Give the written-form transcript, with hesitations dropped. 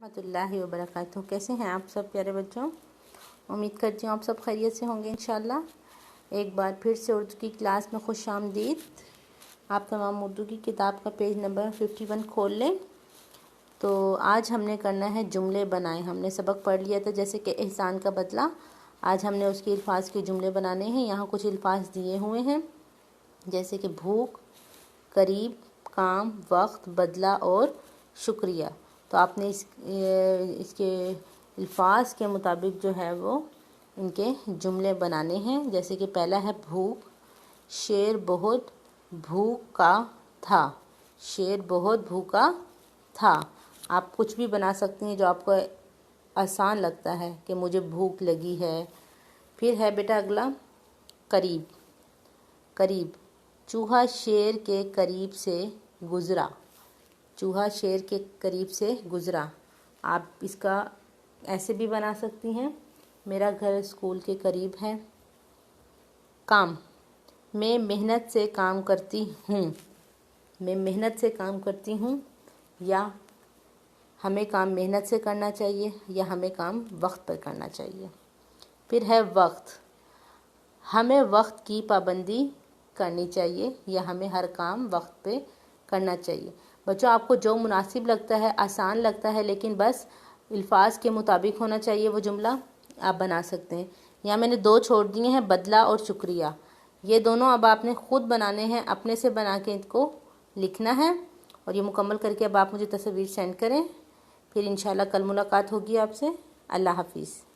रहमतुल्लाहि व बरकातुहू। कैसे हैं आप सब प्यारे बच्चों? उम्मीद करती हूँ आप सब खैरियत से होंगे इंशाल्लाह। एक बार फिर से उर्दू की क्लास में खुश आमदीद। आप तमाम उर्दू की किताब का पेज नंबर 51 खोल लें। तो आज हमने करना है जुमले बनाएं। हमने सबक पढ़ लिया था जैसे कि एहसान का बदला। आज हमने उसके अल्फाज के जुमले बनाने हैं। यहाँ कुछ अल्फाज दिए हुए हैं जैसे कि भूख, करीब, काम, वक्त, बदला और शुक्रिया। तो आपने इसके अल्फाज के मुताबिक जो है वो इनके जुमले बनाने हैं। जैसे कि पहला है भूख। शेर बहुत भूखा था। शेर बहुत भूखा था। आप कुछ भी बना सकती हैं जो आपको आसान लगता है कि मुझे भूख लगी है। फिर है बेटा अगला करीब। करीब, चूहा शेर के करीब से गुज़रा। चूहा शेर के करीब से गुज़रा। आप इसका ऐसे भी बना सकती हैं, मेरा घर स्कूल के करीब है। काम, मैं मेहनत से काम करती हूँ। मैं मेहनत से काम करती हूँ, या हमें काम मेहनत से करना चाहिए या हमें काम वक्त पर करना चाहिए। फिर है वक्त। हमें वक्त की पाबंदी करनी चाहिए या हमें हर काम वक्त पे करना चाहिए। बच्चों, आपको जो मुनासिब लगता है, आसान लगता है, लेकिन बस अल्फाज के मुताबिक होना चाहिए वो जुमला, आप बना सकते हैं। यहाँ मैंने दो छोड़ दिए हैं, बदला और शुक्रिया। ये दोनों अब आपने ख़ुद बनाने हैं, अपने से बना के इनको लिखना है। और ये मुकम्मल करके अब आप मुझे तस्वीर सेंड करें। फिर इंशाल्लाह कल मुलाकात होगी आपसे। अल्लाह हाफिज़।